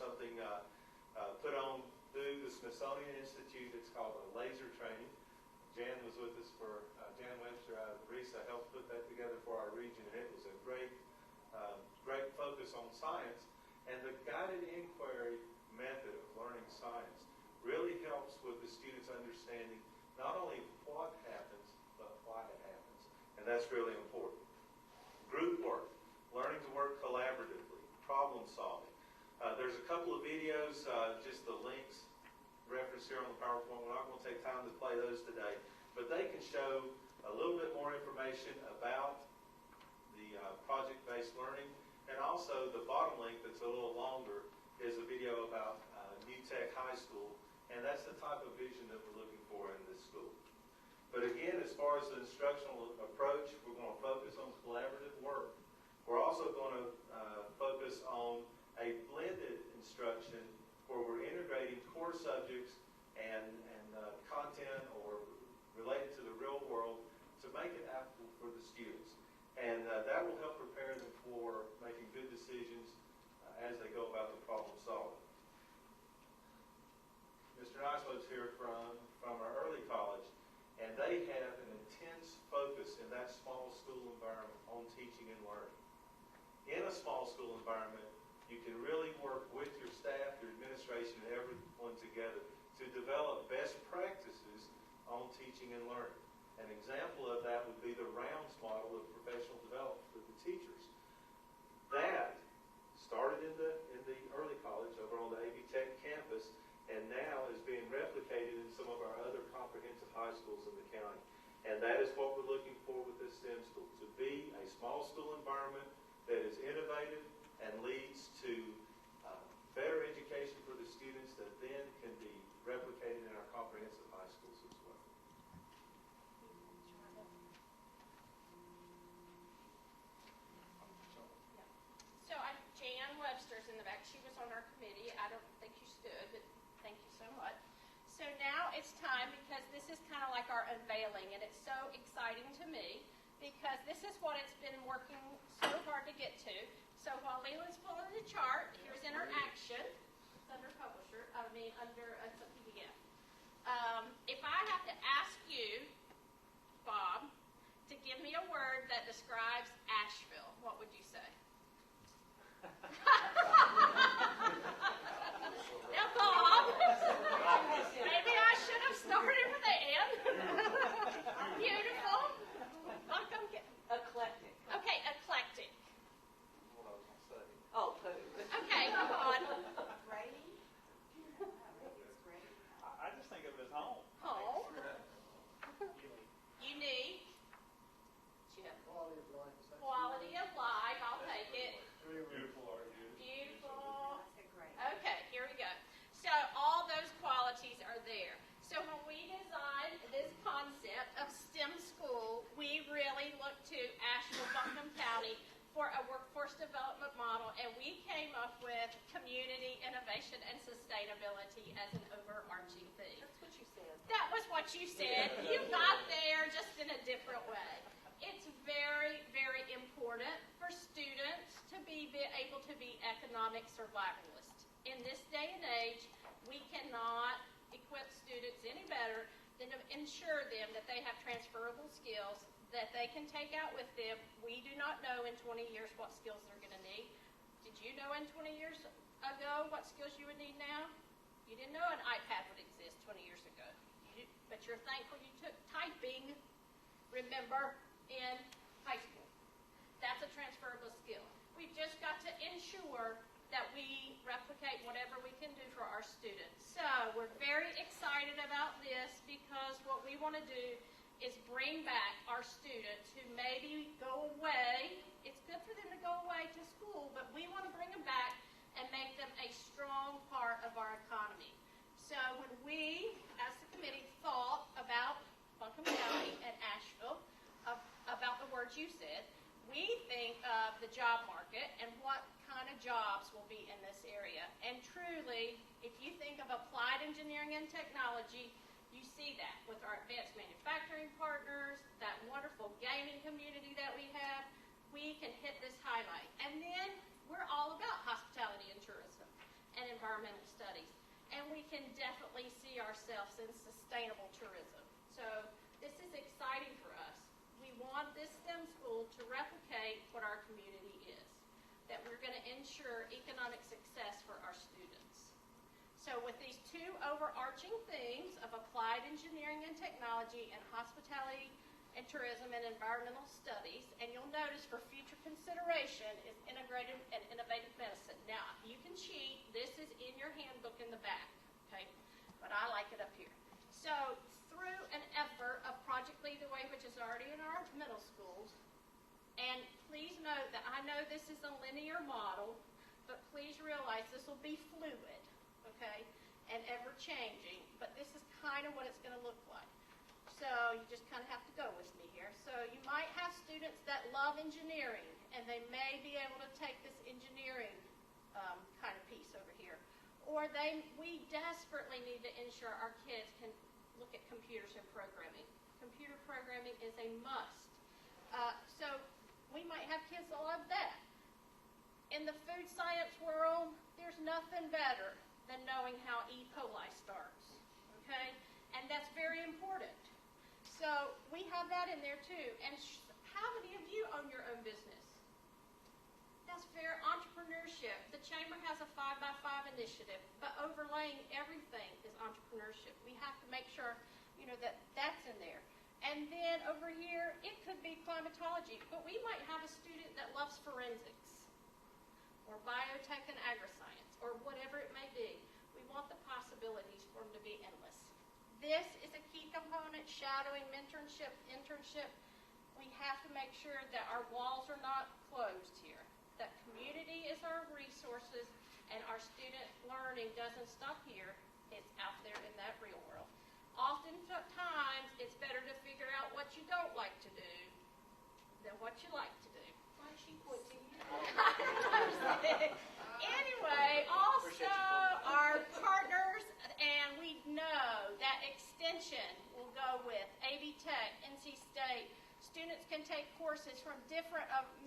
something put on through the Smithsonian Institute. It's called a laser training. Jan was with us Jan Webster out of RISA helped put that together for our region, and it was a great focus on science. And the guided inquiry method of learning science really helps with the students understanding not only what happens, but why it happens. And that's really important. Group work, learning to work collaboratively, problem solving. There's a couple of videos, just the links referenced here on the PowerPoint. We're not going to take time to play those today, but they can show a little bit more information about the project-based learning. And also the bottom link that's a little longer is a video about New Tech High School, and that's the type of vision that we're looking for in this school. But again, as far as the instructional approach, we're going to focus on collaborative work. We're also going to focus on a blended instruction where we're integrating core subjects and content or related to the real world to make it applicable for the students. And that will help prepare them for making good decisions as they go about the problem solving. Mr. Nyslow's here from our early college, and they have an intense focus in that small school environment on teaching and learning. In a small school environment, you can really work with your staff, your administration, and everyone together to develop best practices on teaching and learning. An example of that would be the rounds model of professional development for the teachers. That started in the early college over on the AB Tech campus, and now is being replicated in some of our other comprehensive high schools in the county. And that is what we're looking for with this STEM school, to be a small school environment that is innovative and leads to better education for the students that then can be replicated in our comprehensive high schools as well. So Jan Webster's in the back. She was on our committee. I don't think you stood, but thank you so much. So now it's time, because this is kind of like our unveiling, and it's so exciting to me because this is what it's been working so hard to get to. So while Leland's pulling the chart, here's interaction. It's under publisher, under a PDF. If I have to ask you, Bob, to give me a word that describes Asheville, what would you say? Now, Bob, maybe I should have started with Ann. Beautiful. Eclectic. Okay, eclectic. Oh, poo. Okay, come on. Rainy? I just think of it as home. Home. Unique. Chip. Quality of life. I'll take it. Beautiful art. Beautiful. That's great. Okay, here we go. So all those qualities are there. So when we designed this concept of STEM school, we really looked to Asheville-Buncombe County for a workforce development model, and we came up with community, innovation, and sustainability as an overarching theme. That's what you said. That was what you said. You got there just in a different way. It's very, very important for students to be able to be economic survivalists. In this day and age, we cannot equip students any better than to ensure them that they have transferable skills that they can take out with them. We do not know in 20 years what skills they're going to need. Did you know in 20 years ago what skills you would need now? You didn't know an iPad would exist 20 years ago. But you're thankful you took typing, remember, in high school. That's a transferable skill. We've just got to ensure that we replicate whatever we can do for our students. So we're very excited about this because what we want to do is bring back our students who maybe go away. It's good for them to go away to school, but we want to bring them back and make them a strong part of our economy. So when we, as the committee, thought about Buncombe County and Asheville, about the words you said, we think of the job market and what kind of jobs will be in this area. And truly, if you think of applied engineering and technology, you see that with our advanced manufacturing partners, that wonderful gaming community that we have, we can hit this highlight. And then we're all about hospitality and tourism. And environmental studies. And we can definitely see ourselves in sustainable tourism. So this is exciting for us. We want this STEM school to replicate what our community is, that we're going to ensure economic success for our students. So with these two overarching themes of applied engineering and technology and hospitality and tourism and environmental studies, and you'll notice for future consideration is integrated and innovative medicine. Now, you can cheat. This is in your handbook in the back, okay? But I like it up here. So through an effort of Project Lead the Way, which is already in our middle schools, and please note that I know this is a linear model, but please realize this will be fluid, okay, and ever-changing, but this is kind of what it's going to look like. So you just kind of have to go with me here. So you might have students that love engineering, and they may be able to take this engineering kind of piece over here. Or we desperately need to ensure our kids can look at computers and programming. Computer programming is a must. So we might have kids that love that. In the food science world, there's nothing better than knowing how E. coli starts, okay? And that's very important. So we have that in there too. And how many of you own your own business? That's fair entrepreneurship. The chamber has a 5x5 initiative, but overlaying everything is entrepreneurship. We have to make sure, that that's in there. And then over here, it could be climatology, but we might have a student that loves forensics or biotech and agri-science or whatever it may be. We want the possibilities for them to be endless. This is a key component, shadowing, mentorship, internship. We have to make sure that our walls are not closed here, that community is our resources, and our student learning doesn't stop here. It's out there in that real world. Oftentimes, it's better to figure out what you don't like to do than what you like to do. Why is she pointing? Anyway, also our partners, and we know that extension will go with AV Tech, NC State. Students can take courses from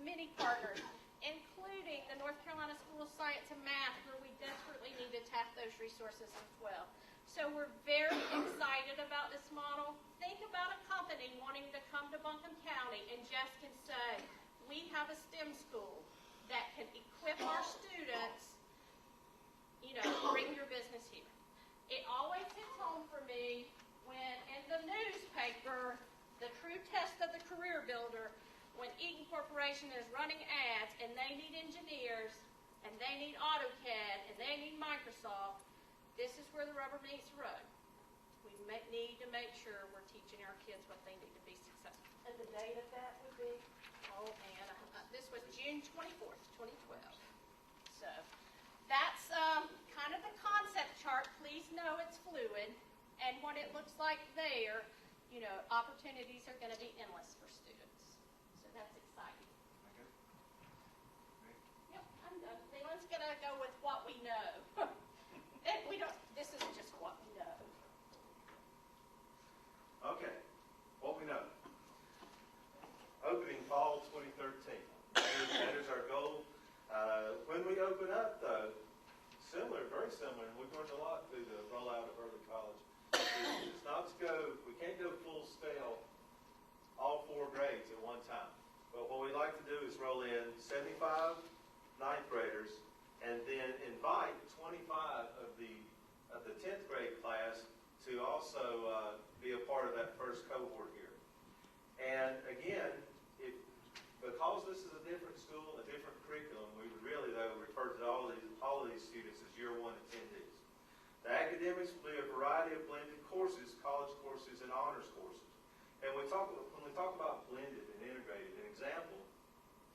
many partners, including the North Carolina School of Science and Math, where we desperately need to tap those resources as well. So we're very excited about this model. Think about a company wanting to come to Buncombe County and just can say, we have a STEM school that can equip our students, bring your business here. It always hits home for me when in the newspaper, the true test of the career builder, when Eaton Corporation is running ads and they need engineers and they need AutoCAD and they need Microsoft, this is where the rubber meets the road. We need to make sure we're teaching our kids what they need to be successful. And the date of that would be, this was June 24th, 2012. So that's kind of the concept chart. Please know it's fluid. And what it looks like there, opportunities are going to be endless for students. So that's exciting. Okay. Yep, I'm done. Leland's going to go with what we know. And this is just what we know. Okay, what we know. Opening fall 2013. That is our goal. When we open up, though, very similar, and we've learned a lot through the rollout of early college. It's not to go, we can't go full scale, all 4 grades at one time. But what we like to do is roll in 75 ninth graders, and then invite 25 of the 10th grade class to also be a part of that first cohort here. And again, because this is a different school, a different curriculum, we would really, though, refer to all of these students as year 1 attendees. The academics will be a variety of blended courses, college courses, and honors courses. And when we talk about blended and integrated, an example,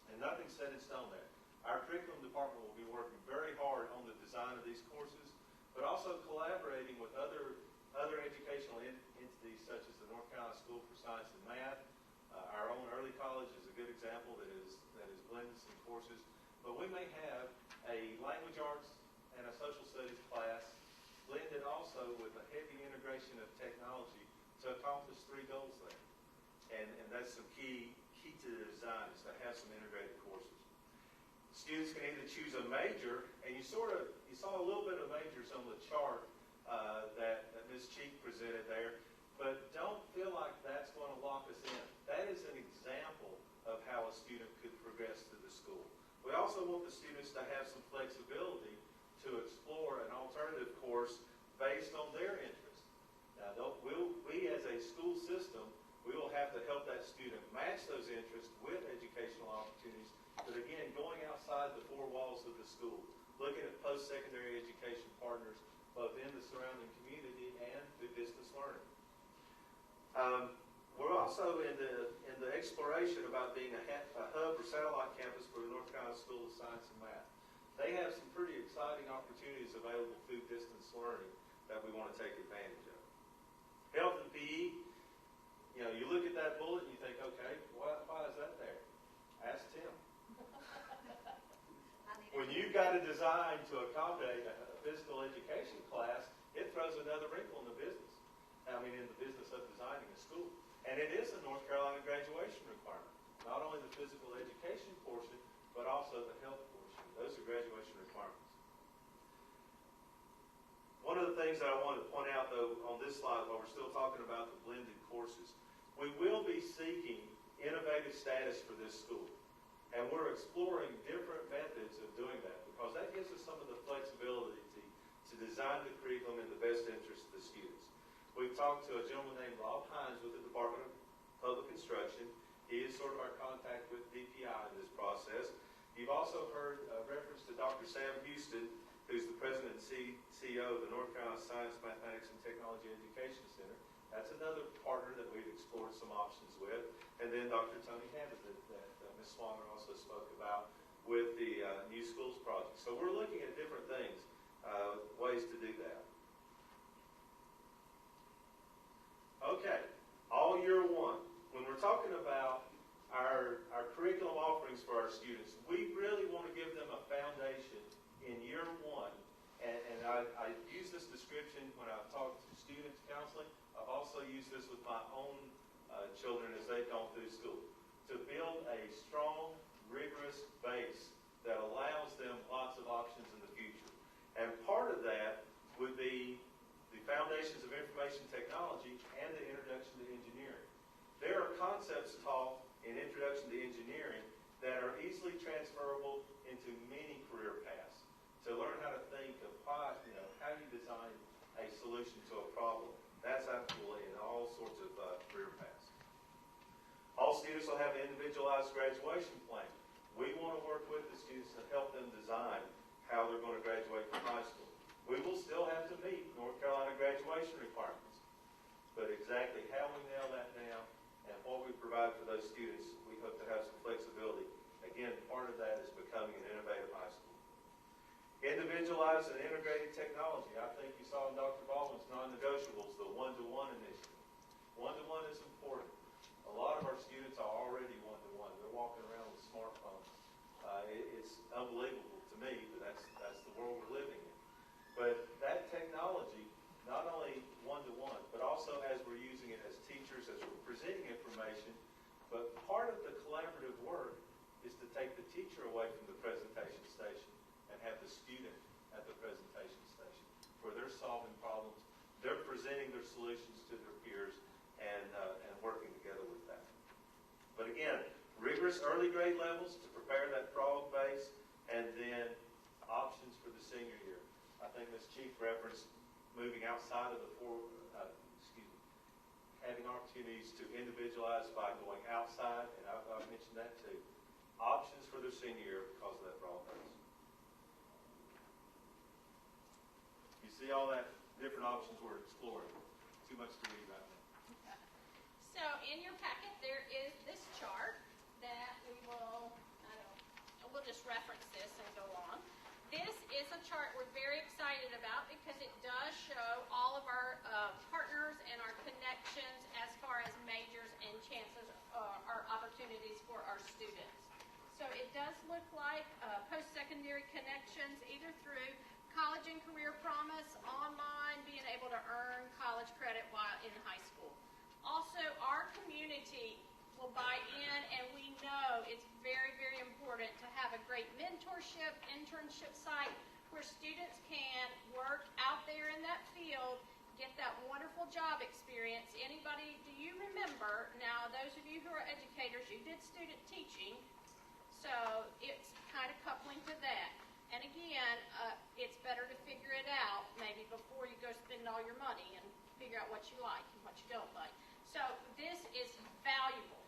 and nothing's set in stone there, our curriculum department will be working very hard on the design of these courses, but also collaborating with other educational entities such as the North Carolina School for Science and Math. Our own early college is a good example that is blended some courses. But we may have a language arts and a social studies class blended also with a heavy integration of technology to accomplish 3 goals there. And that's some key to the design is to have some integrated courses. Students can either choose a major, and you saw a little bit of majors on the chart that Ms. Cheek presented there, but don't feel like that's going to lock us in. That is an example of how a student could progress through the school. We also want the students to have some flexibility to explore an alternative course based on their interests. Now, we as a school system, we will have to help that student match those interests with educational opportunities, but again, going outside the four walls of the school, looking at post-secondary education partners both in the surrounding community and through distance learning. We're also in the exploration about being a hub or satellite campus for the North Carolina School of Science and Math. They have some pretty exciting opportunities available through distance learning that we want to take advantage of. Health and PE, you look at that bullet and you think, okay, why is that there? Ask Tim. When you've got a design to accommodate a physical education class, it throws another wrinkle in the business. In the business of designing a school. And it is a North Carolina graduation requirement. Not only the physical education portion, but also the health portion. Those are graduation requirements. One of the things that I wanted to point out, though, on this slide, while we're still talking about the blended courses, we will be seeking innovative status for this school. And we're exploring different methods of doing that because that gives us some of the flexibility to design the curriculum in the best interest of the students. We've talked to a gentleman named Rob Hines with the Department of Public Instruction. He is sort of our contact with DPI in this process. You've also heard a reference to Dr. Sam Houston, who's the president and CEO of the North Carolina Science, Mathematics, and Technology Education Center. That's another partner that we've explored some options with. And then Dr. Tony Hammond that Ms. Swanger also spoke about with the New Schools Project. So we're looking at different things, ways to do that. Okay, all year one. When we're talking about our curriculum offerings for our students, we really want to give them a foundation in year one. And I use this description when I talk to students counseling. I've also used this with my own children as they've gone through school. To build a strong, rigorous base that allows them lots of options in the future. And part of that would be the foundations of information technology and the introduction to engineering. There are concepts taught in introduction to engineering that are easily transferable into many career paths. To learn how to think of how you design a solution to a problem. That's applicable in all sorts of career paths. All students will have an individualized graduation plan. We want to work with the students to help them design how they're going to graduate from high school. We will still have to meet North Carolina graduation requirements. But exactly how we nail that down and what we provide for those students, we hope to have some flexibility. Again, part of that is becoming an innovative high school. Individualized and integrated technology. I think you saw in Dr. Baldwin's non-negotiables, the one-to-one initiative. One-to-one is important. A lot of our students are already one-to-one. They're walking around with smartphones. It's unbelievable to me, but that's the world we're living in. But that technology, not only one-to-one, but also as we're using it as teachers, as we're presenting information, but part of the collaborative work is to take the teacher away from the presentation station and have the student at the presentation station where they're solving problems, they're presenting their solutions to their peers, and working together with that. But again, rigorous early grade levels to prepare that broad base, and then options for the senior year. I think Ms. Chief referenced moving outside of the having opportunities to individualize by going outside, and I've mentioned that too. Options for their senior year because of that broad base. You see all that different options we're exploring. Too much to read right now. So in your packet there is this chart that we'll just reference this and go on. This is a chart we're very excited about because it does show all of our partners and our connections as far as majors and chances or opportunities for our students. So it does look like post-secondary connections either through College and Career Promise, online, being able to earn college credit while in high school. Also, our community will buy in, and we know it's very, very important to have a great mentorship internship site where students can work out there in that field, get that wonderful job experience. Anybody, do you remember, now those of you who are educators, you did student teaching, so it's kind of coupling to that. And again, it's better to figure it out maybe before you go spend all your money and figure out what you like and what you don't like. So this is valuable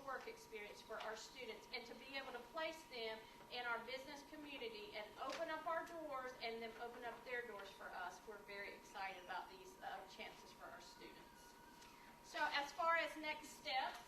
work experience for our students, and to be able to place them in our business community and open up our doors and then open up their doors for us. We're very excited about these chances for our students. So as far as next steps,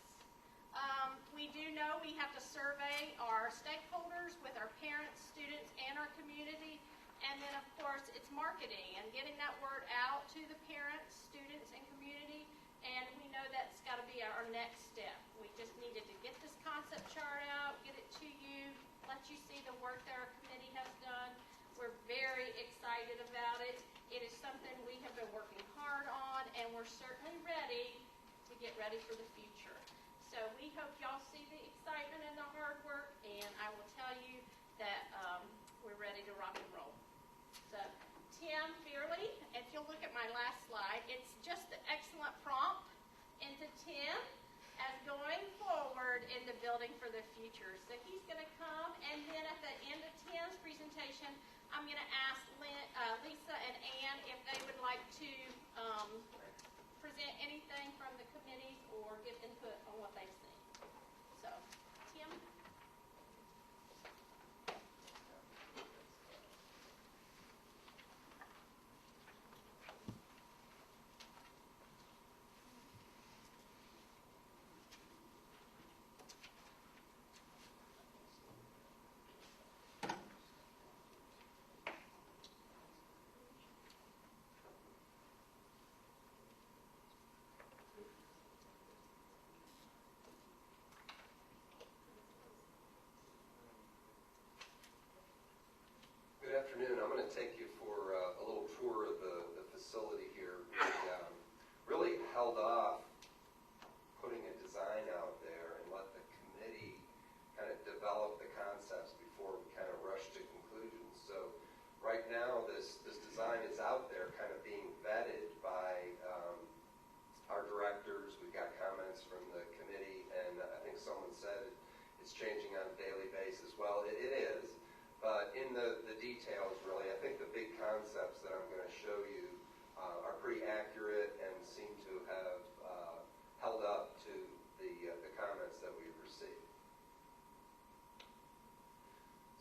we do know we have to survey our stakeholders with our parents, students, and our community. And then, of course, it's marketing and getting that word out to the parents, students, and community. And we know that's got to be our next step. We just needed to get this concept chart out, get it to you, let you see the work that our committee has done. We're very excited about it. It is something we have been working hard on, and we're certainly ready to get ready for the future. So we hope y'all see the excitement and the hard work, and I will tell you that we're ready to rock and roll. So Tim Fearley, if you'll look at my last slide, it's just an excellent prompt into Tim as going forward in the building for the future. So he's going to come, and then at the end of Tim's presentation, I'm going to ask Lisa and Ann if they would like to present anything from the committees or give input on what they've seen. So, Tim? Good afternoon. I'm going to take you for a little tour of the facility here. We really held off putting a design out there and let the committee kind of develop the concepts before we kind of rush to conclusions. So right now this design is out there kind of being vetted by our directors. We've got comments from the committee, and I think someone said it's changing on a daily basis. Well, it is. But in the details, really, I think the big concepts that I'm going to show you are pretty accurate and seem to have held up to the comments that we've received.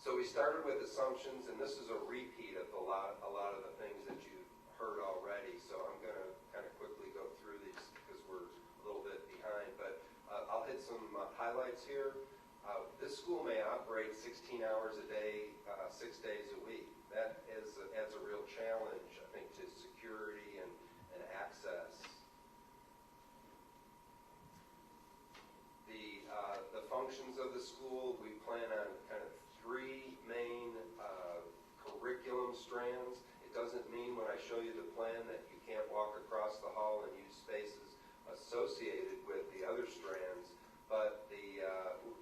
So we started with assumptions, and this is a repeat of a lot of the things that you've heard already. So I'm going to kind of quickly go through these because we're a little bit behind. But I'll hit some highlights here. This school may operate 16 hours a day, 6 days a week. That adds a real challenge, I think, to security and access. The functions of the school, we plan on kind of 3 main curriculum strands. It doesn't mean when I show you the plan that you can't walk across the hall and use spaces associated with the other strands, but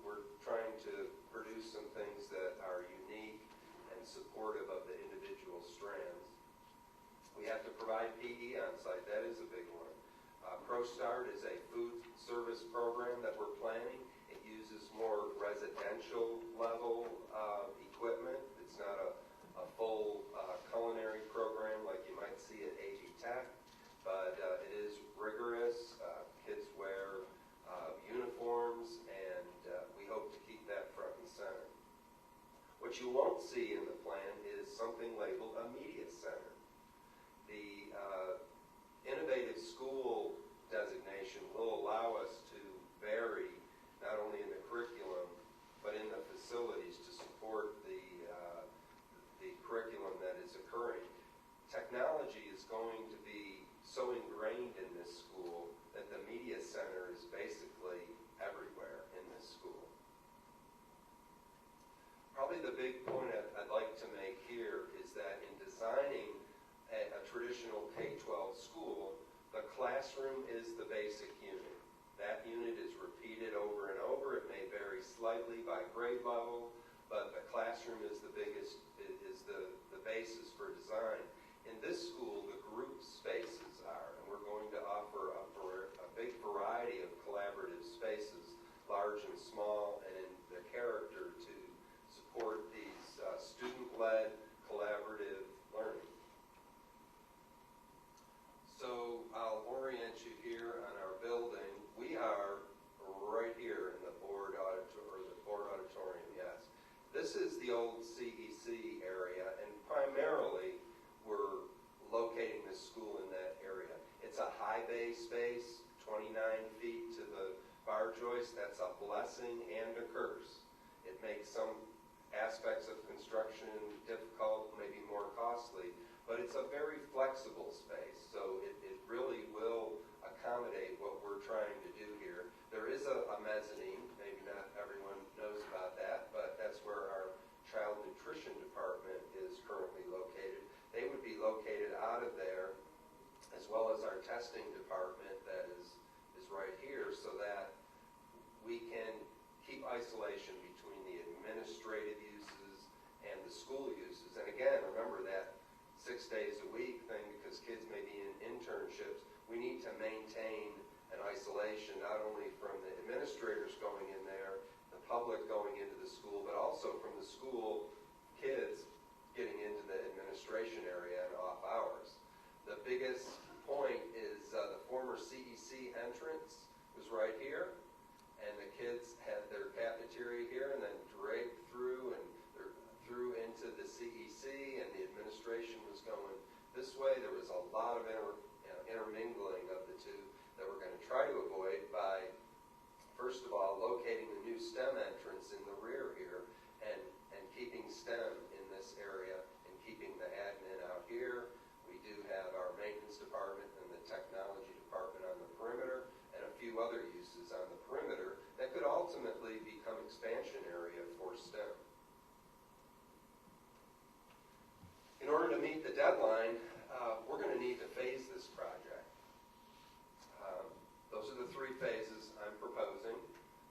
we're trying to produce some things that are unique and supportive of the individual strands. We have to provide PE on site. That is a big one. Prostart is a food service program that we're planning. It uses more residential level equipment. It's not a full culinary program like you might see at AG Tech, but it is rigorous. Kids wear uniforms, and we hope to keep that front and center. What you won't see in the plan is something labeled a media center. The innovative school designation will allow us to vary not only in the curriculum but in the facilities to support the curriculum that is occurring. Technology is going to be so ingrained in this school that the media center is basically everywhere in this school. Probably the big point I'd like to make here is that in the old CEC area, and primarily we're locating this school in that area. It's a high bay space, 29 feet to the bar joist. That's a blessing and a curse. It makes some aspects of construction difficult, maybe more costly, but it's a very flexible space, so it really will accommodate what we're trying to do here. There is a mezzanine, maybe not everyone knows about that, but that's where our child nutrition department is currently located. They would be located out of there, as well as our testing department that is right here, so that we can keep isolation between the administrative uses and the school uses. And again, remember that 6 days a week thing, because kids may be in internships. We need to maintain an isolation not only from the administrators going in there, the public going into the school, but also from the school kids getting into the administration area and off hours. The biggest point is the former CEC entrance was right here, and the kids had their cafeteria here, and then draped through and through into the CEC, and the administration was going this way. There was a lot of intermingling of the two that we're going to try to avoid by, first of all, locating the new STEM entrance in the rear here, and keeping STEM in this area, and keeping the admin out here. We do have our maintenance department and the technology department on the perimeter, and a few other uses on the perimeter that could ultimately become expansion area for STEM. In order to meet the deadline, we're going to need to phase this project. Those are the 3 phases I'm proposing.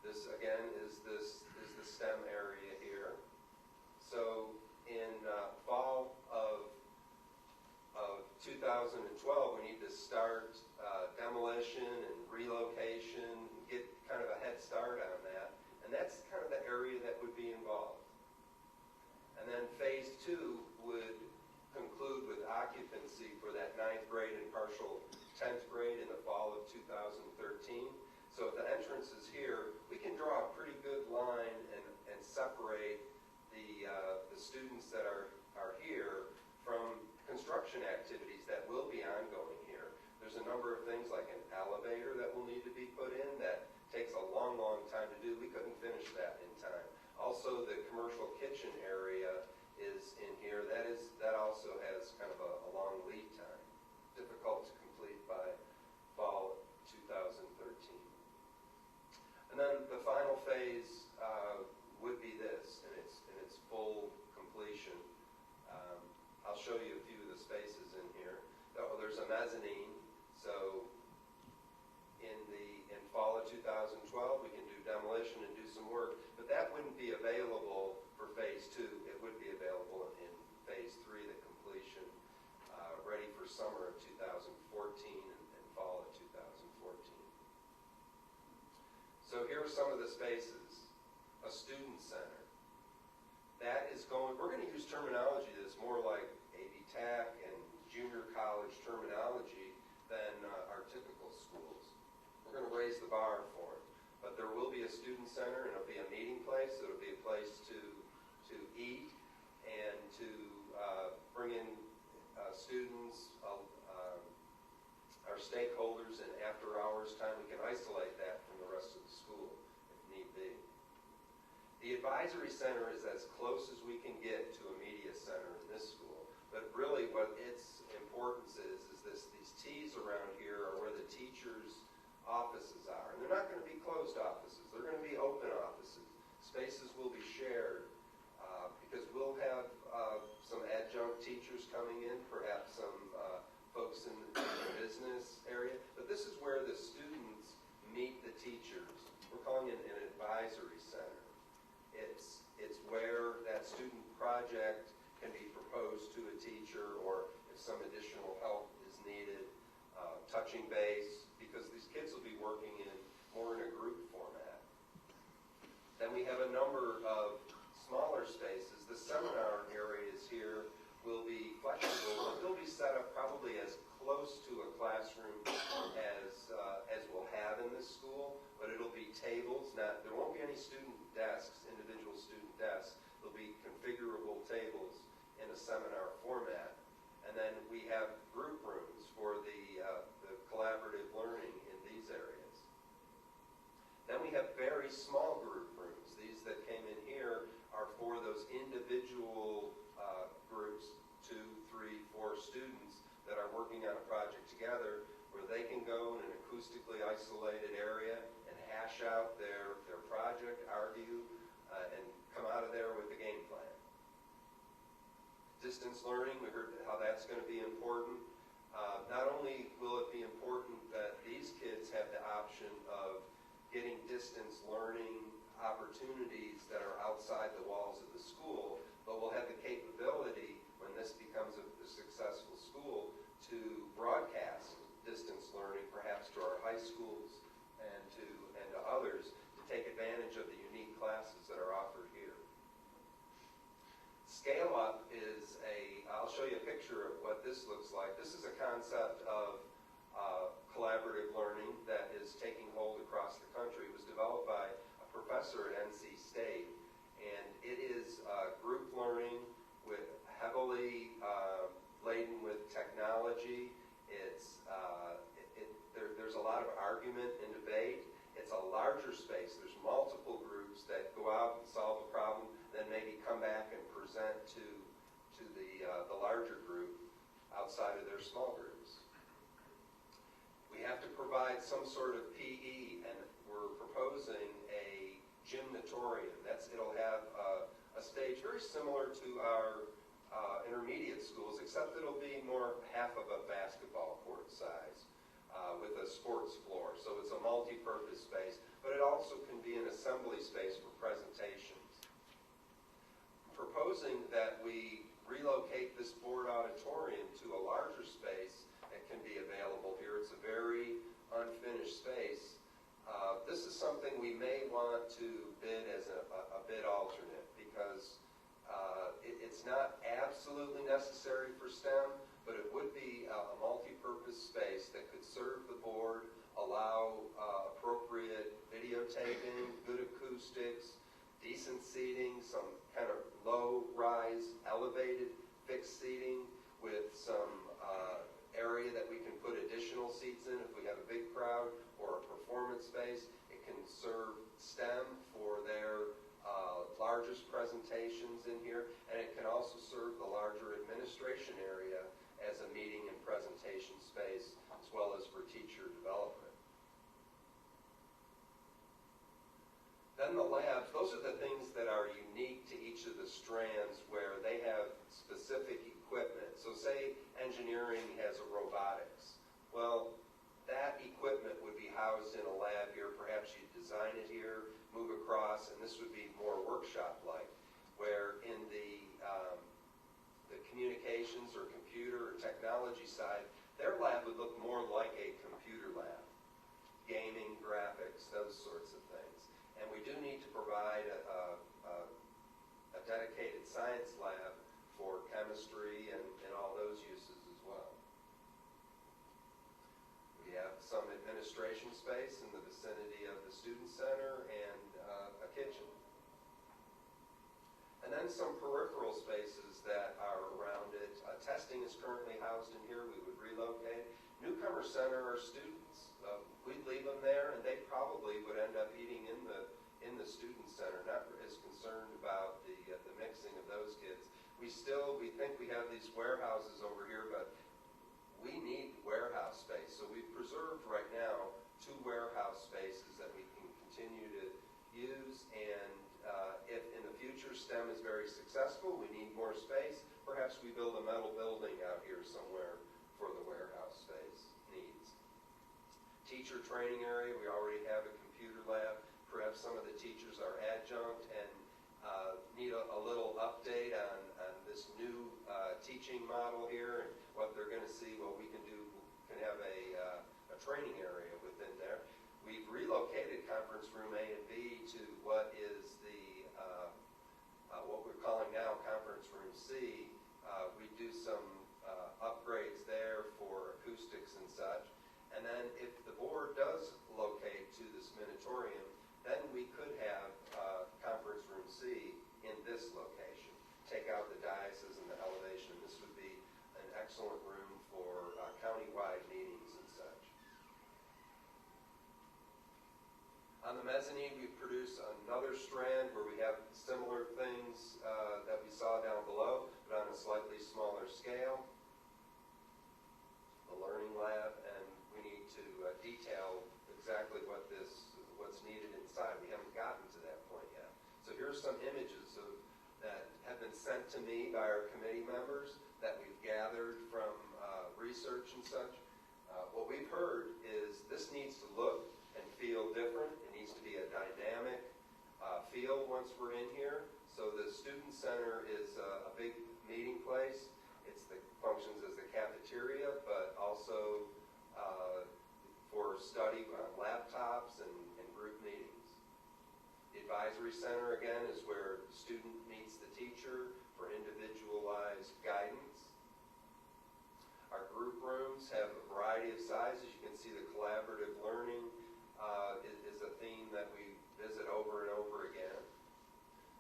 This, again, is the STEM area here. So in fall of 2012, we need to start demolition and relocation, get kind of a head start on that. And that's kind of the area that would be involved. And then phase 2 would conclude with occupancy for that 9th grade and partial 10th grade in the fall of 2013. So if the entrance is here, we can draw a pretty good line and separate the students that are here from construction activities that will be ongoing here. There's a number of things like an elevator that will need to be put in that takes a long, long time to do. We couldn't finish that in time. Also, the commercial kitchen area is in here. That also has kind of a long lead time, difficult to complete by fall 2013. And then the final phase would be this, in its full completion. I'll show you a few of the spaces in here. There's a mezzanine, so in fall of 2012 we can do demolition and do some work, but that wouldn't be available for phase 2. It would be available in phase 3, the completion, ready for summer of 2014 and fall of 2014. So here are some of the spaces. A student center. That is we're going to use terminology that's more like ABTAC and junior college terminology than our typical schools. We're going to raise the bar for it. But there will be a student center, and it'll be a meeting place. It'll be a place to eat and to bring in students, our stakeholders, and after hours time we can isolate that from the rest of the school if need be. The advisory center is as close as we can get to a media center in this school, but really what its importance is these T's around here are where the teachers' offices are. And they're not going to be closed offices. They're going to be open offices. Spaces will be shared because we'll have some adjunct teachers coming in, perhaps some folks in the business area. But this is where the students meet the teachers. We're calling it an advisory center. It's where that student project can be proposed to a teacher, or if some additional help is needed, touching base, because these kids will be working more in a group format. a seminar format. And then we have group rooms for the collaborative learning in these areas. Then we have very small group rooms. These that came in here are for those individual groups, 2, 3, 4 students that are working on a project together, where they can go in an acoustically isolated area and hash out their project, argue, and come out of there with a game plan. Distance learning, we heard how that's going to be important. Not only will it be important that these kids have the option of getting distance learning opportunities that are outside the walls of the school, but we'll have the capability, when this becomes a successful school, to broadcast distance learning perhaps to our high schools and to others to take advantage of the unique classes that are offered here. Scale Up is I'll show you a picture of what this looks like. This is a concept of collaborative learning that is taking hold across the country. It was developed by a professor at NC State, and it is group learning with heavily laden with technology. There's a lot of argument and debate. It's a larger space. There's multiple groups that go out and solve a problem, then maybe come back and present to the larger group outside of their small groups. We have to provide some sort of PE, and we're proposing a gymnatorium. It'll have a stage very similar to our intermediate schools, except it'll be more half of a basketball court size with a sports floor. So it's a multi-purpose space, but it also can be an assembly space for presentations. I'm proposing that we relocate this board auditorium to a larger space that can be available here. It's a very unfinished space. This is something we may want to bid as a bid alternate, because it's not absolutely necessary for STEM, but it would be a multi-purpose space that could serve the board, allow appropriate videotaping, good acoustics, decent seating, some kind of low-rise, elevated, fixed seating with some area that we can put additional seats in if we have a big crowd, or a performance space. It can serve STEM for their largest presentations in here, and it can also serve the larger administration area as a meeting and presentation space, as well as for teacher development. Then the labs, those are the things that are unique to each of the strands where they have specific equipment. So say engineering has a robotics. Well, that equipment would be housed in a lab here. Perhaps you'd design it here, move across, and this would be more workshop-like, where in the communications or computer or technology side, their lab would look more like a computer lab. Gaming, graphics, those sorts of things. And we do need to provide a dedicated science lab for chemistry and all those uses as well. We have some administration space in the vicinity of the student center and a kitchen. And then some peripheral spaces that are around it. Testing is currently housed in here. We would relocate. Newcomer Center are students. We'd leave them there, and they probably would end up eating in the student center. Not as concerned about the mixing of those kids. We think we have these warehouses over here, but we need warehouse space. So we've preserved right now 2 warehouse spaces that we can continue to use, and if in the future STEM is very successful, we need more space, perhaps we build a metal building out here somewhere for the warehouse space needs. Teacher training area, we already have a computer lab. Perhaps some of the teachers are adjunct and need a little update on this new teaching model here and what they're going to see. What we can do, can have a training area within there. We've relocated conference room A and B to what is what we're calling now conference room C. We do some upgrades there for acoustics and such. And then if the board does locate to this minitorium, then we could have conference room C in this location. Take out the daises and the elevated mezzanine, we produce another strand where we have similar things that we saw down below, but on a slightly smaller scale. The learning lab, and we need to detail exactly what's needed inside. We haven't gotten to that point yet. So here's some images that have been sent to me by our committee members that we've gathered from research and such. What we've heard is this needs to look and feel different. It needs to be a dynamic feel once we're in here. So the student center is a big meeting place. Functions as the cafeteria, but also for study on laptops and group meetings. The advisory center, again, is where the student meets the teacher for individualized guidance. Our group rooms have a variety of sizes. You can see the collaborative learning is a theme that we visit over and over again.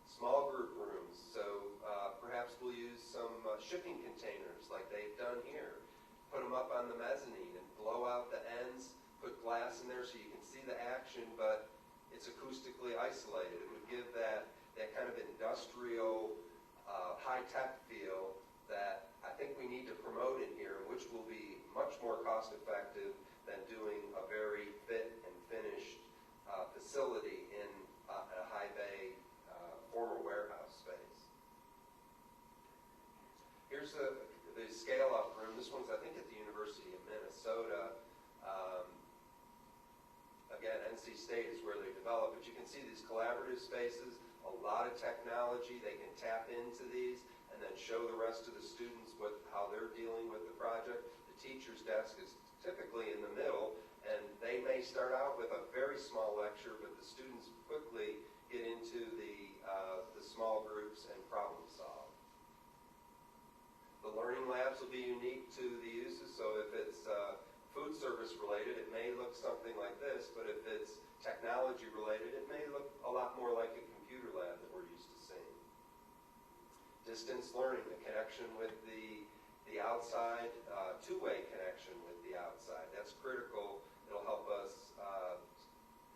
Small group rooms, so perhaps we'll use some shipping containers like they've done here. Put them up on the mezzanine and blow out the ends, put glass in there so you can see the action, but it's acoustically isolated. It would give that kind of industrial, high-tech feel that I think we need to promote in here, which will be much more cost-effective than doing a very fit and finished facility in a high bay former warehouse space. Here's the scale-up room. This one's, I think, at the University of Minnesota. Again, NC State is where they develop, but you can see these collaborative spaces, a lot of technology. They can tap into these and then show the rest of the students how they're dealing with the project. The teacher's desk is typically in the middle, and they may start out with a very small lecture, but the students quickly get into the small groups and problem solve. The learning labs will be unique to the uses, so if it's food service related, it may look something like this, but if it's technology related, it may look a lot more like a computer lab that we're used to seeing. Distance learning, the connection with the outside, two-way connection with the outside. That's critical. It'll help us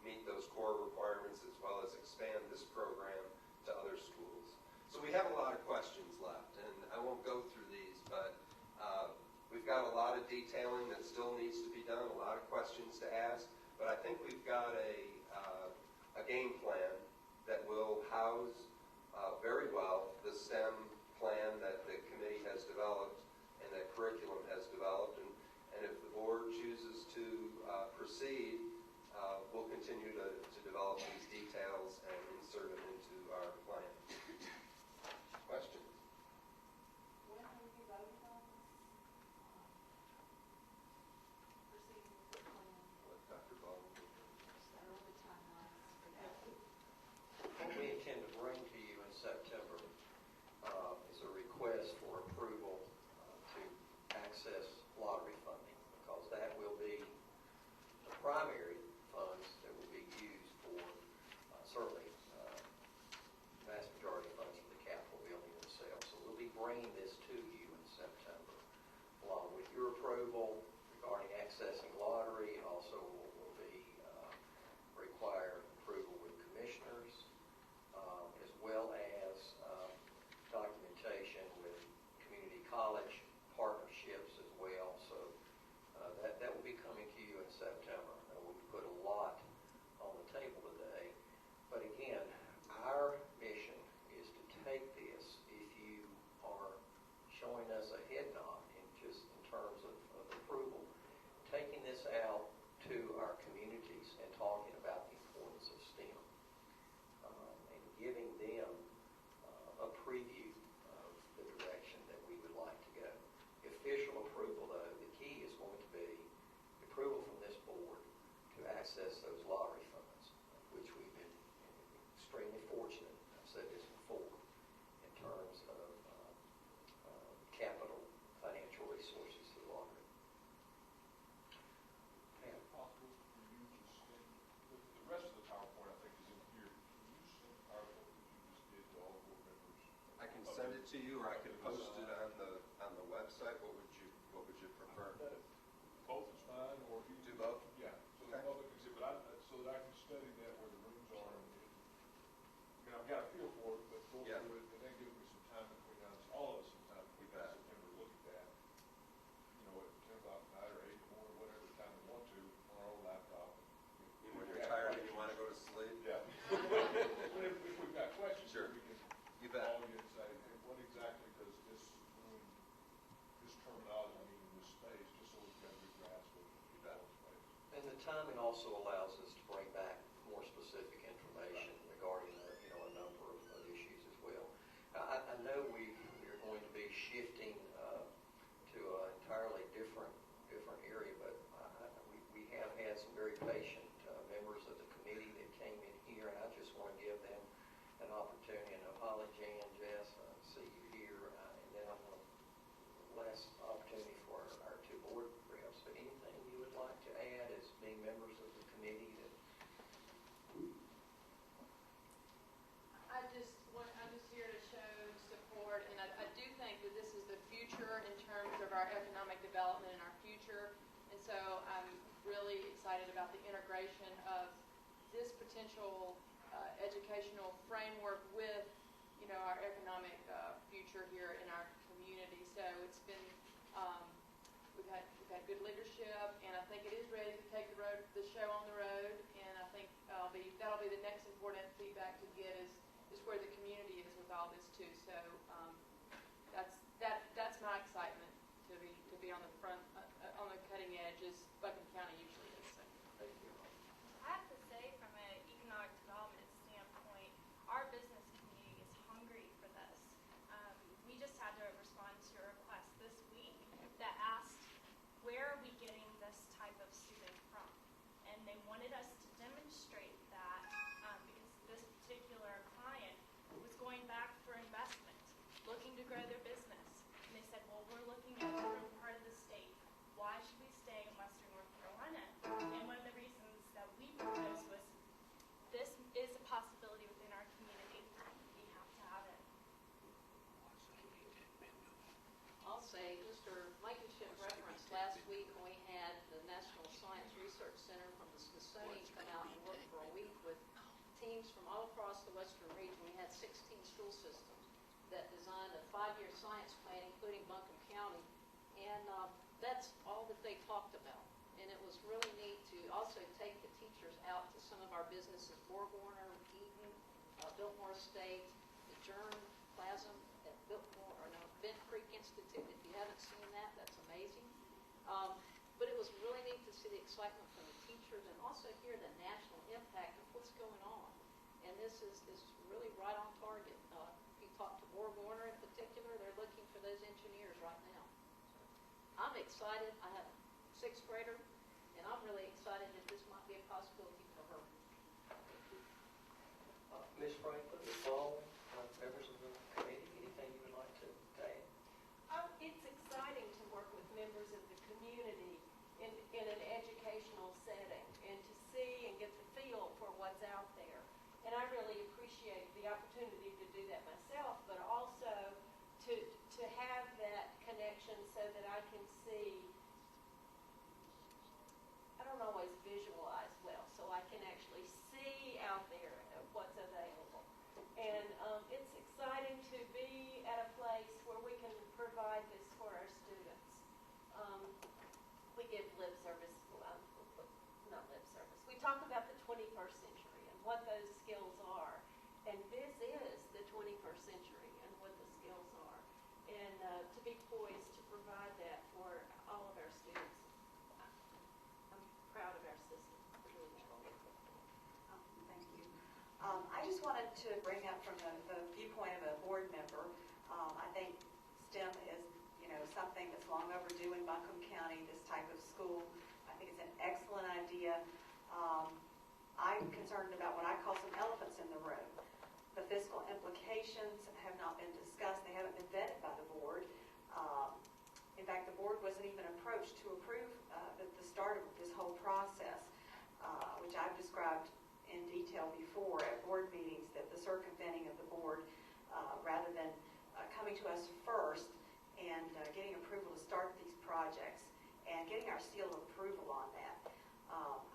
meet those core requirements as well as expand this program to other schools. So we have a lot of questions left, and I won't go through these, but we've got a lot of detailing that still needs to be done, a lot of questions to ask, but I think we've got a game plan that will house very well the STEM plan that the committee has developed and that curriculum has developed, and if the board chooses to proceed, we'll continue to develop these details and insert them into our plan. Questions? When will you vote on this? Proceeding with the plan? What Dr. Baldwin will do. What are the timelines for that? What we intend to bring to you in September is a request for approval to access lottery funding, because that will be the primary funds that will be used for certainly vast majority of funds for the Capitol building themselves. So we'll be bringing this to you in September, along with your approval regarding accessing lottery. Also will be require approval with commissioners, as well as documentation with community college partnerships as well. So that will be coming to you in September. We've put a lot on the table today, but again, our mission is to take this, if you are showing us a head nod in terms of approval, taking this out to our communities and talking about the importance of STEM, and giving them a preview of the direction that we would like to go. Official approval, though, the key is going to be approval from this board to access those lottery funds, which we've been extremely fortunate, I've said this before, in terms of capital financial resources through lottery. Is it possible for you to send, the rest of the PowerPoint I think is in here, can you send the PowerPoint that you just did to all board members? I can send it to you, or I can post it on the website. What would you prefer? Both is fine, or if you Do both? Yeah, so the Okay. public can see, but so that I can study that where the room development in our future. And so I'm really excited about the integration of this potential educational framework with, our economic future here in our community. So it's been, we've had good leadership, and I think it is ready to take the show on the road. And I think that'll be the next important feedback to get is where the community is with all this too. So that's my excitement to be on the front on the cutting edge, as Buchan County usually is. So thank you. I have to say, from an economic development standpoint, our business community is hungry for this. We just had to respond to a request this week that asked, where are we getting this type of student from? And they wanted us to demonstrate that because this particular client was going back for investment, looking to grow their business. And they said, well, we're looking at a different part of the state. Why should we stay in Western North Carolina? And one of the reasons that we proposed was this is a possibility within our community. We have to have it. I'll say, Mr. Blankenship referenced last week when we had the National Science Research Center from the Smithsonian come out and work for a week with teams from all across the western region. We had 16 school systems that designed a 5-year science plan, including Buncombe County, and that's all that they talked about. And it was really neat to also take the teachers out to some of our businesses, Borgwarner, Eaton, Biltmore State, the Germplasm at Bent Creek Institute. If you haven't seen that, that's amazing. But it was really neat to see the excitement from the teachers and also hear the national impact of what's going on. And this is really right on target. If you talk to Borgwarner in particular, they're looking for those engineers right now. So I'm excited. I have a 6th grader, and I'm really excited that this might be a possibility for her. Ms. Franklin, Ms. Ball, members of the committee, anything you would like to add? It's exciting to work with members of the community in an educational setting and to see and get the feel for what's out there. And I really appreciate the opportunity to do that myself, but also to have that connection so that I can see. I don't always visualize well, so I can actually see out there what's available. And it's exciting to be at a place where we can provide this for our students. We give lip service, not lip service. We talk about the 21st century and what those skills are. And this is the 21st century and what the skills are. And to be poised to provide that for all of our students. I'm proud of our system for doing that. Thank you. I just wanted to bring up from the viewpoint of a board member, I think STEM is, something that's long overdue in Buncombe County, this type of school. I think it's an excellent idea. I'm concerned about what I call some elephants in the room. The fiscal implications have not been discussed. They haven't been vetted by the board. In fact, the board wasn't even approached to approve the start of this whole process, which I've described in detail before at board meetings, that the circumventing of the board rather than coming to us first and getting approval to start these projects and getting our seal of approval on that.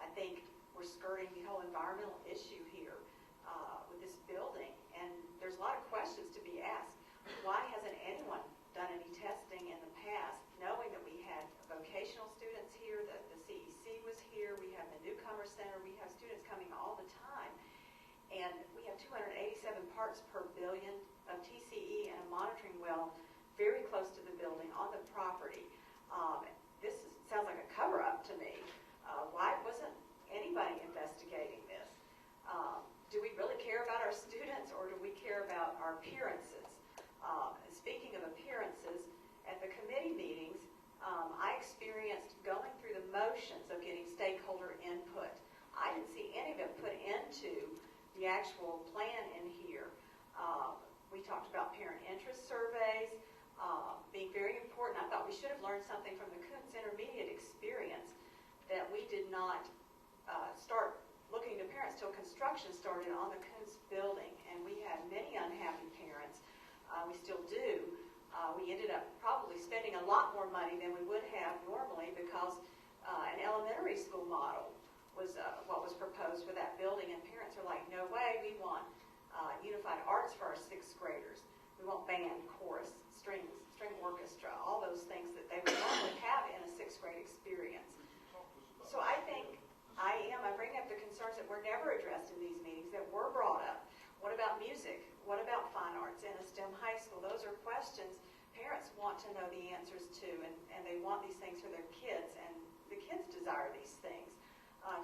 I think we're skirting the whole environmental issue here with this building, and there's a lot of questions to be asked. Why hasn't anyone done any testing in the past, knowing that we had vocational students here, that the CEC was here, we have the Newcomer Center, we have students coming all the time, and we have 287 parts per billion of TCE and a monitoring well very close to the building on the property. Sounds like a cover-up to me. Why wasn't anybody investigating this? Do we really care about our students, or do we care about our appearances? Speaking of appearances, at the committee meetings, I experienced going through the motions of getting stakeholder input. I didn't see any of it put into the actual plan in here. We talked about parent interest surveys being very important. I thought we should have learned something from the Coons Intermediate experience, that we did not start looking to parents till construction started on the Coons building, and we had many unhappy parents. We still do. We ended up probably spending a lot more money than we would have normally because an elementary school model was what was proposed for that building, and parents are like, no way, we want unified arts for our sixth graders. We want band, chorus, string orchestra, all those things that they would normally have in a sixth grade experience. So I think I bring up the concerns that were never addressed in these meetings that were brought up. What about music? What about fine arts in a STEM high school? Those are questions parents want to know the answers to, and they want these things for their kids, and the kids desire these things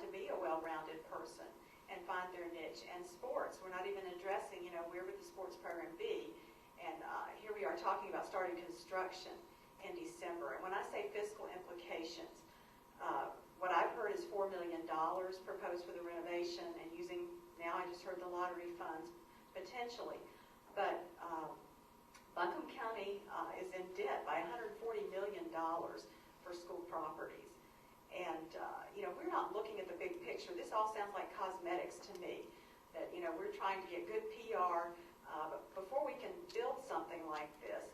to be a well-rounded person and find their niche. And sports, we're not even addressing, where would the sports program be? And here we are talking about starting construction in December. And when I say fiscal implications, what I've heard is $4 million proposed for the renovation, and using, now I just heard the lottery funds potentially. But Buncombe County is in debt by $140 million for school properties. And, we're not looking at the big picture. This all sounds like cosmetics to me, that, we're trying to get good PR. But before we can build something like this,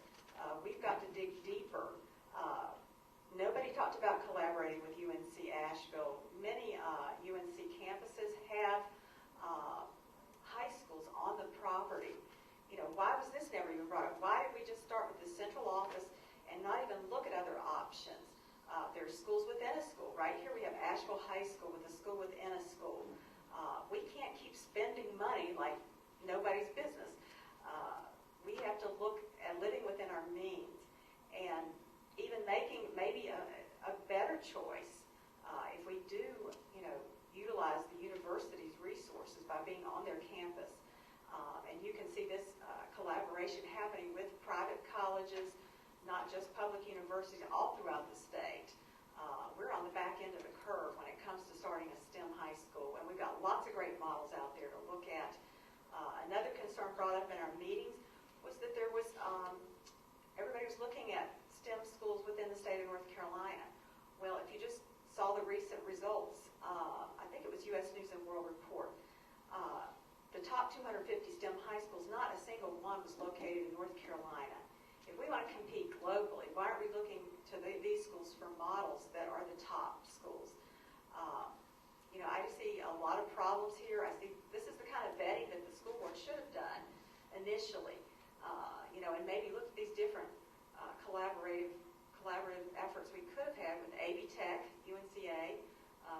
we've got to dig deeper. Nobody talked about collaborating with UNC Asheville. Many UNC campuses have high schools on the property. Why was this never even brought up? Why did we just start with the central office and not even look at other options? There's schools within a school. Right here we have Asheville High School with a school within a school. We can't keep spending money like nobody's business. We have to look at living within our means and even making maybe a better choice if we do, utilize the university's resources by being on their campus. And you can see this collaboration happening with private colleges, not just public universities, all throughout the state. We're on the back end of the curve when it comes to starting a STEM high school, and we've got lots of great models out there to look at. Another concern brought up in our meetings was that there was, everybody was looking at STEM schools within the state of North Carolina. Well, if you just saw the recent results, I think it was U.S. News and World Report, the top 250 STEM high schools, not a single one was located in North Carolina. If we want to compete globally, why aren't we looking to these schools for models that are the top schools? I just see a lot of problems here. I see this is the kind of vetting that the school board should have done initially, and maybe look at these different collaborative efforts we could have had with AB Tech, UNCA,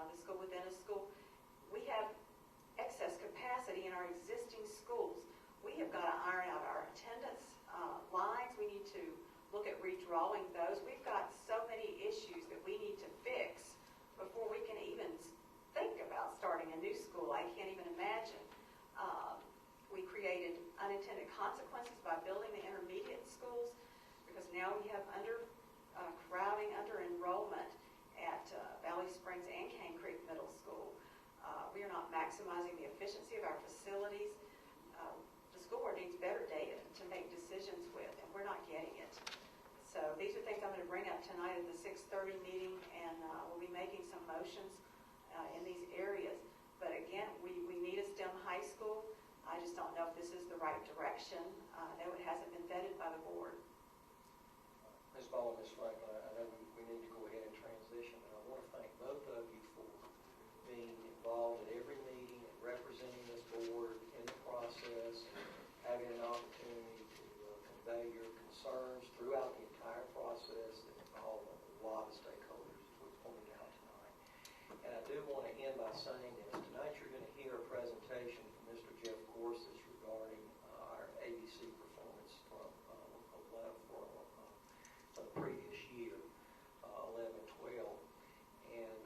the school within a school. We have excess capacity in our existing schools. We have got to iron out our attendance lines. We need to look at redrawing those. We've got so many issues that we need to fix before we can even think about starting a new school. I can't even imagine. We created unintended consequences by building the intermediate schools because now we have crowding, under-enrollment at Valley Springs and Cane Creek Middle School. We are not maximizing the efficiency of our facilities. The school board needs better data to make decisions with, and we're not getting it. So these are things I'm going to bring up tonight at the 6:30 meeting, and we'll be making some motions in these areas. But again, we need a STEM high school. I just don't know if this is the right direction. I know it hasn't been vetted by the board. Ms. Ball and Ms. Franklin, I know we need to go ahead and transition, and I want to thank both of you for being involved at every meeting and representing this board in the process, and having an opportunity to convey your concerns throughout the entire process that involve a lot of stakeholders, as we pointed out tonight. And I do want to end by saying this. Tonight you're going to hear a presentation from Mr. Jeff Gorsuch regarding our ABC performance from the previous year, 11-12. And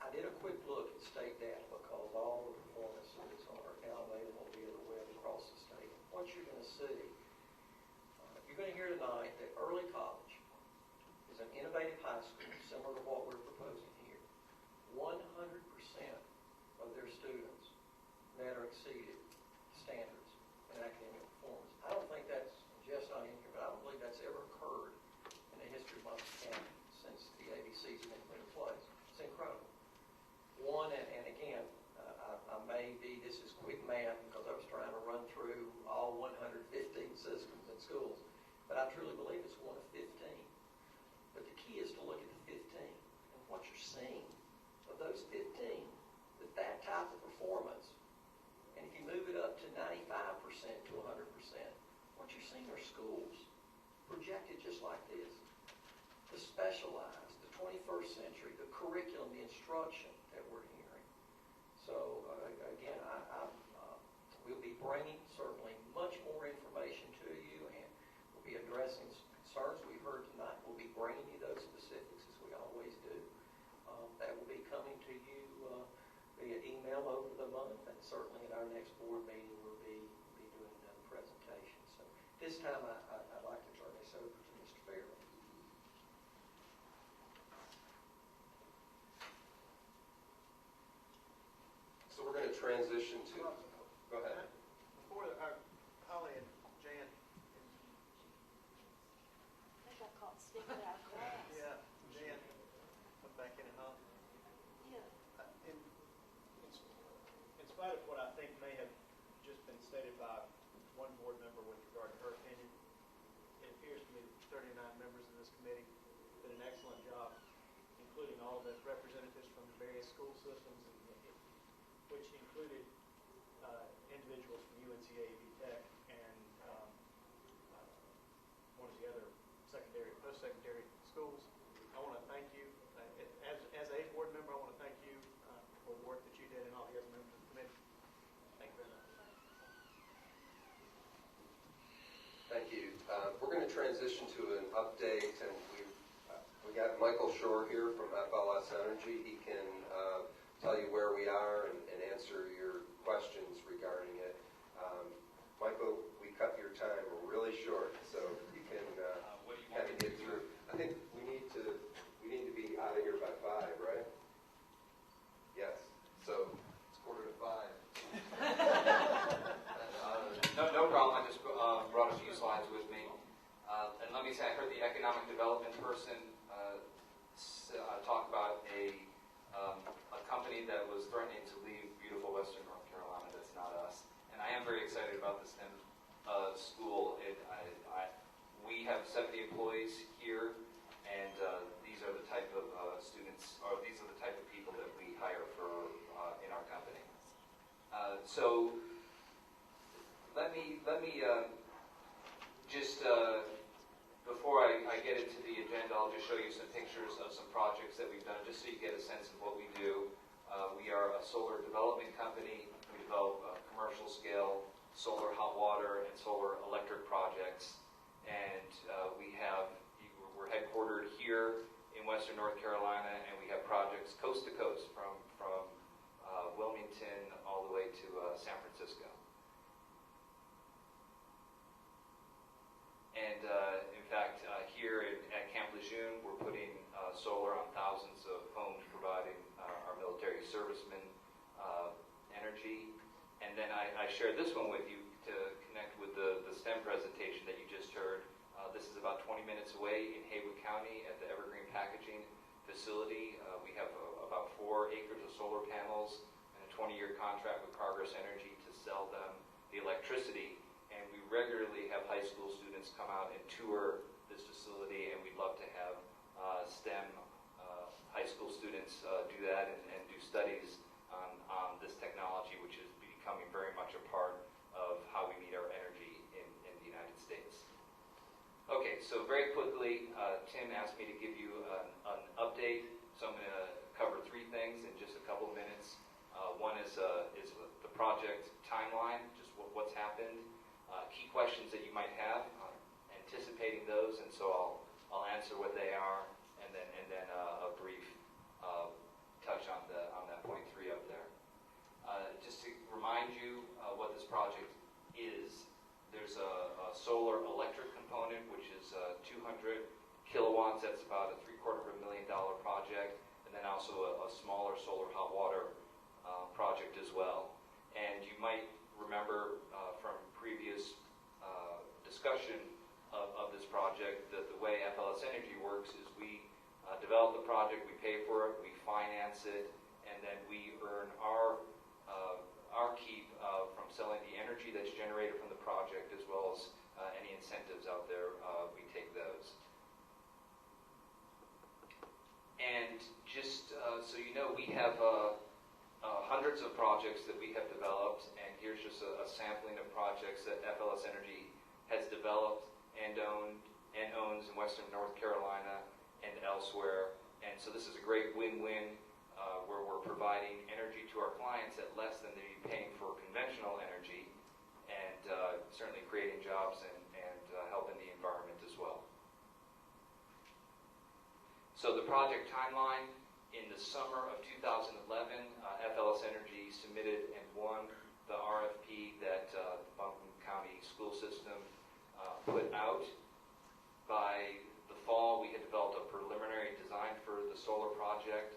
I did a quick look at state data because all the performances are now available via the web across the state. What you're going to see, you're going to hear tonight that early college is an innovative high school similar to what we're proposing here. 100% of their students met or exceeded standards in academic performance. I don't think that's just not in here, but I don't believe that's ever occurred in the history of Buncombe County since the ABCs have been put in place. It's incredible. And again, this is quick math because I was trying to run through all 115 systems in schools. but I truly believe it's one of 15. But the key is to look at the 15 and what you're seeing of those 15, that type of performance. And if you move it up to 95% to 100%, what you're seeing are schools projected just like this. The specialized, the 21st century, the curriculum, the instruction that we're hearing. So again, we'll be bringing certainly much more information to you, and we'll be addressing some concerns we've heard tonight. We'll be bringing you those specifics as we always do. That will be coming to you via email over the month, and certainly at our next board meeting we'll be doing another presentation. So this time I'd like to turn this over to Mr. Fairley. So we're going to transition to, go ahead. Before Holly and Jan, I got caught sticking out glass. yeah, Jan, come back in and Holly. Yeah. In spite of what I think may have just been stated by one board member with regard to her opinion, it appears to me that 39 members of this committee did an excellent job, including all the representatives from the various school systems, which included individuals from UNCAV Tech and one of the other secondary, post-secondary schools. I want to thank you. As a board member, I want to thank you for the work that you did and all the other members of the committee. Thank you very much. Thank you. We're going to transition to an update, and we got Michael Shore here from FLS Energy. He can tell you where we are and answer your questions regarding it. Michael, we cut your time really short, so you can kind of get through. I think we need to be out of here by 5, right? Yes. So it's 4:45. No problem. I just brought a few slides with me. And let me say, I heard the economic development person talk about a company that was threatening to leave beautiful Western North Carolina. That's not us. And I am very excited about the STEM school. We have 70 employees here, and these are the type of students, or these are the type of people that we hire for in our company. So let me just before I get into the agenda, I'll just show you some pictures of some projects that we've done, just so you get a sense of what we do. We are a solar development company. We develop commercial scale solar hot water and solar electric projects. And we're headquartered here in Western North Carolina, and we have projects coast to coast from Wilmington all the way to San Francisco. And in fact, here at Camp Lejeune, we're putting solar on thousands of homes, providing our military servicemen energy. And then I shared this one with you to connect with the STEM presentation that you just heard. This is about 20 minutes away in Haywood County at the Evergreen Packaging facility. We have about 4 acres of solar panels and a 20-year contract with Progress Energy to sell them the electricity. And we regularly have high school students come out and tour this facility, and we'd love to have STEM high school students do that and do studies on this technology, which is becoming very much a part of how we meet our energy in the United States. Okay, so very quickly, Tim asked me to give you an update, so I'm going to cover 3 things in just a couple of minutes. One is the project timeline, just what's happened, key questions that you might have, anticipating those, and so I'll answer what they are, and then a brief touch on that point 3 up there. Just to remind you what this project is, there's a solar electric component, which is 200 kilowatts. That's about a $750,000 project, and then also a smaller solar hot water project as well. And you might remember from previous discussion of this project that the way FLS Energy works is we develop the project, we pay for it, we finance it, and then we earn our keep from selling the energy that's generated from the project, as well as any incentives out there So we have hundreds of projects that we have developed, and here's just a sampling of projects that FLS Energy has developed and owns in Western North Carolina and elsewhere. And so this is a great win-win where we're providing energy to our clients at less than they'd be paying for conventional energy, and certainly creating jobs and helping the environment as well. So the project timeline: in the summer of 2011, FLS Energy submitted and won the RFP that the Buncombe County School System put out. By the fall, we had developed a preliminary design for the solar project,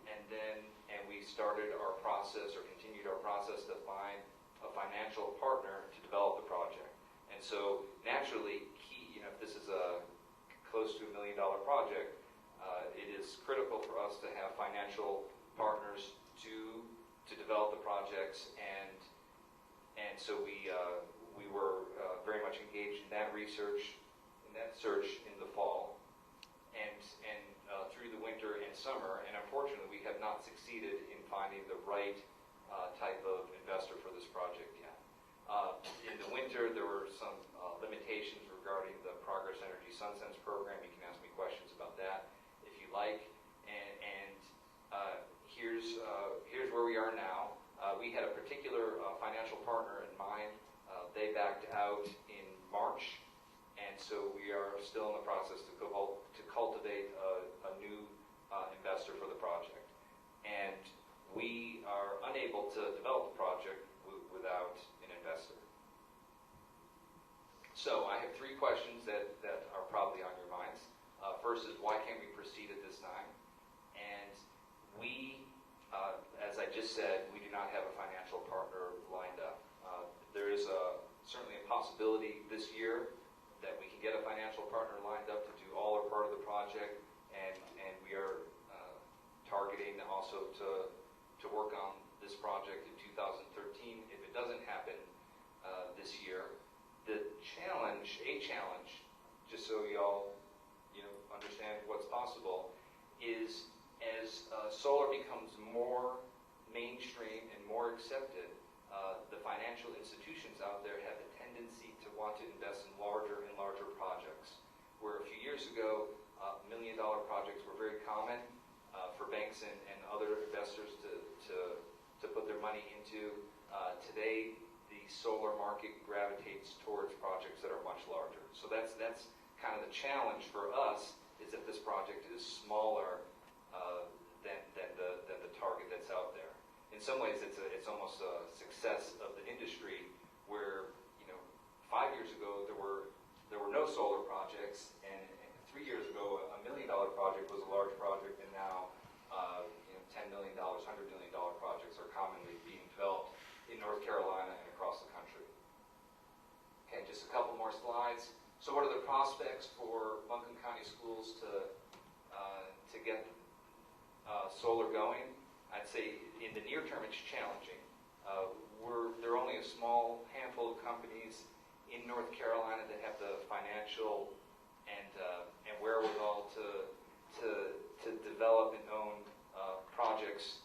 and we started our process, or continued our process, to find a financial partner to develop the project. And so naturally, if this is a close to $1 million project, it is critical for us to have financial partners to develop the projects, and so we were very much engaged in that search in the fall, and through the winter and summer, and unfortunately we have not succeeded in finding the right type of investor for this project yet. In the winter, there were some limitations regarding the Progress Energy SunSense program. You can ask me questions about that if you like. And here's where we are now. We had a particular financial partner in mind. They backed out in March, and so we are still in the process to cultivate a new investor for the project. And we are unable to develop the project without an investor. So I have 3 questions that are probably on your minds. First is, why can't we proceed at this time? And we, as I just said, we do not have a financial partner lined up. There is certainly a possibility this year that we can get a financial partner lined up to do all or part of the project, and we are targeting also to work on this project in 2013. If it doesn't happen this year, the challenge, just so y'all understand what's possible, is as solar becomes more mainstream and more accepted, the financial institutions out there have a tendency to want to invest in larger and larger projects. Where a few years ago, $1 million projects were very common for banks and other investors to put their money into. Today, the solar market gravitates towards projects that are much larger. So that's kind of the challenge for us, is that this project is smaller than the target that's out there. In some ways, it's almost a success of the industry, where 5 years ago there were no solar projects, and 3 years ago $1 million project was a large project, and now $10 million, $100 million projects are commonly being developed in North Carolina and across the country. Okay, just a couple more slides. So what are the prospects for Buncombe County Schools to get solar going? I'd say in the near term it's challenging. There are only a small handful of companies in North Carolina that have the financial and wherewithal to develop and own projects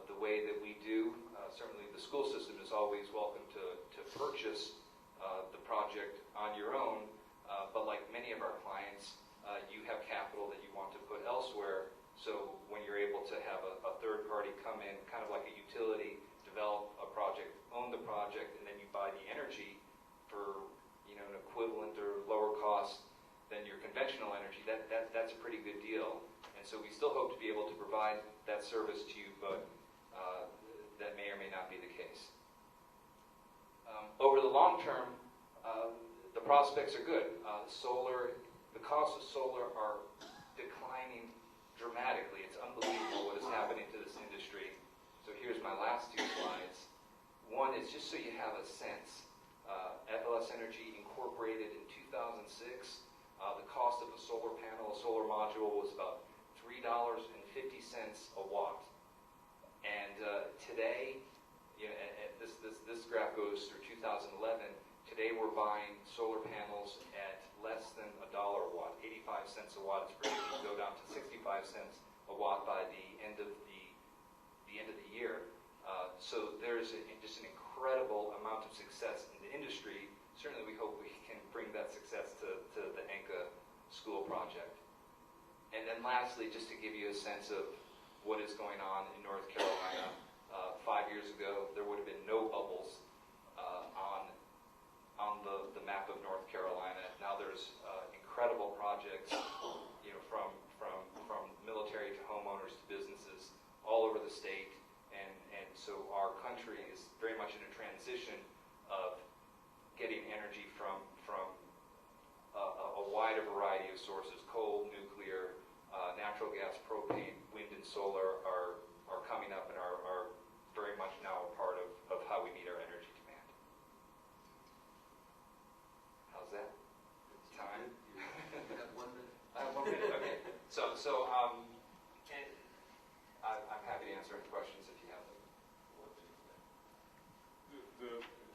the way that we do. Certainly the school system is always welcome to purchase the project on your own, but like many of our clients, you have capital that you want to put elsewhere. So when you're able to have a third party come in, kind of like a utility, develop a project, own the project, and then you buy the energy for an equivalent or lower cost than your conventional energy, that's a pretty good deal. And so we still hope to be able to provide that service to you, but that may or may not be the case. Over the long term, the prospects are good. The costs of solar are declining dramatically. It's unbelievable what is happening to this industry. So here's my last 2 slides. One is just so you have a sense. FLS Energy incorporated in 2006. The cost of a solar panel, a solar module, was about $3.50 a watt. And today, this graph goes through 2011. Today we're buying solar panels at less than $1 a watt, 85 cents a watt. It's predicted to go down to 65 cents a watt by the end of the year. So there's just an incredible amount of success in the industry. Certainly we hope we can bring that success to the ENCA school project. And then lastly, just to give you a sense of what is going on in North Carolina, 5 years ago there would have been no bubbles on the map of North Carolina. Now there's incredible projects, from military to homeowners to businesses all over the state. And so our country is very much in a transition of getting energy from a wider variety of sources. Coal, nuclear, natural gas, propane, wind, and solar are coming up and are very much now a part of how we meet our energy demand. How's that? Time? You have 1 minute. I have 1 minute. Okay. So and I'm happy to answer any questions if you have them.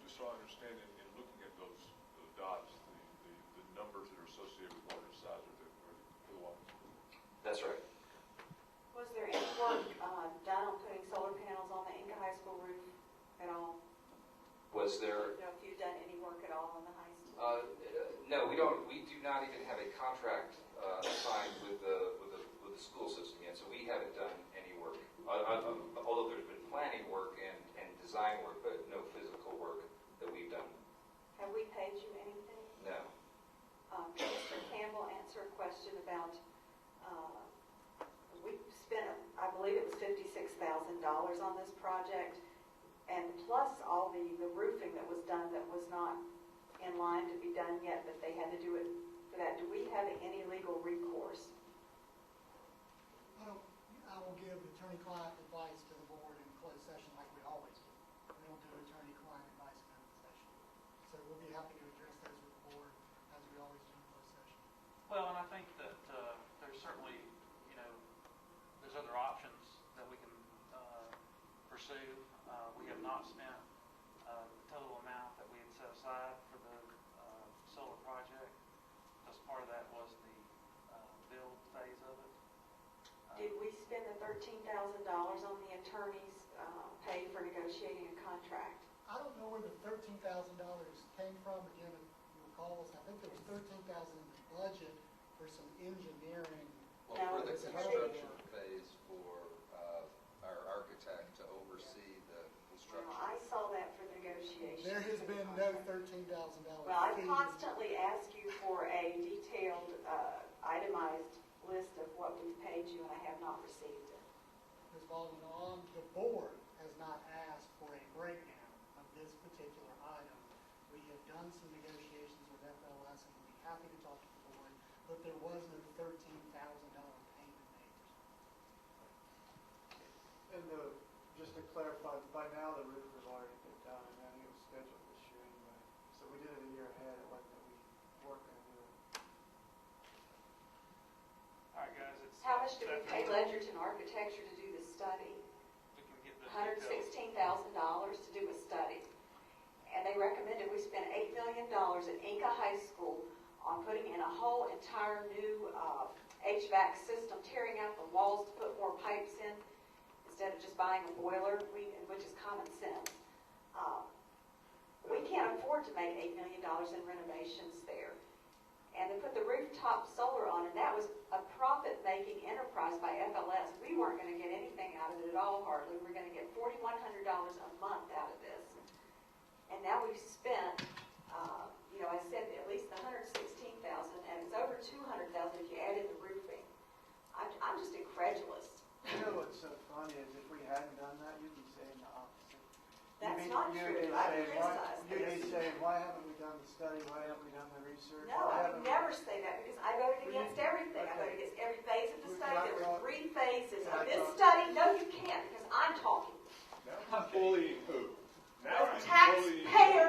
Just so I understand, in looking at those dots, the numbers that are associated with water size are the kilowatts. That's right. Was there any work done on putting solar panels on the Inca High School roof at all? Was there? You know, if you've done any work at all on the high school? No, we don't. We do not even have a contract signed with the school system yet, so we haven't done any work. Although there's been planning work and design work, but no physical work that we've done. Have we paid you anything? No. Can Mr. Campbell answer a question about, we spent, I believe it was $56,000 on this project, and plus all the roofing that was done that was not in line to be done yet, but they had to do it for that. Do we have any legal recourse? I will give attorney-client advice to the board in closed session like we always do. We don't do attorney-client advice in open session. So we'll be happy to address those with the board as we always do in closed session. Well, and I think that there's certainly, there's other options that we can pursue. We have not spent the total amount that we had set aside for the solar project, because part of that was the build phase of it. Did we spend the $13,000 on the attorneys paid for negotiating a contract? I don't know where the $13,000 came from. Again, if you recall, I think there was $13,000 in the budget for some engineering. Well, No, for the it's construction phase for our architect to oversee the construction. Well, I saw that for negotiations. There has been no $13,000 Well, I fee. constantly ask you for a detailed, itemized list of what we've paid you, and I have not received it. Ms. Baldwin, on the board has not asked for a breakdown of this particular item. We have done some negotiations with FLS, and we'll be happy to talk to the board, but there was no $13,000 payment made. And just to clarify, by now the roof was already been done, and I think it was scheduled this year anyway. So we did it a year ahead. It wasn't that we weren't going to do it. All right, guys. How much did we pay Ledgerton Architecture to do the study? We can get the $116,000 to do a study. And they recommended we spend $8 million at Inca High School on putting in a whole entire new HVAC system, tearing out the walls to put more pipes in instead of just buying a boiler, which is common sense. We can't afford to make $8 million in renovations there. And they put the rooftop solar on, and that was a profit-making enterprise by FLS. We weren't going to get anything out of it at all, hardly. We were going to get $4,100 a month out of this. And now we've spent, I said at least the $116,000, and it's over $200,000 if you add in the roofing. I'm just incredulous. You know what's so funny is if we hadn't done that, you'd be saying the opposite. That's not true. I criticize You'd be this. saying, why haven't we done the study? Why haven't we done the research? No, I would never say that because I voted against everything. I voted against every phase of the study. There were 3 phases of this study. No, you can't because I'm talking. Now I'm bullying who? As taxpayers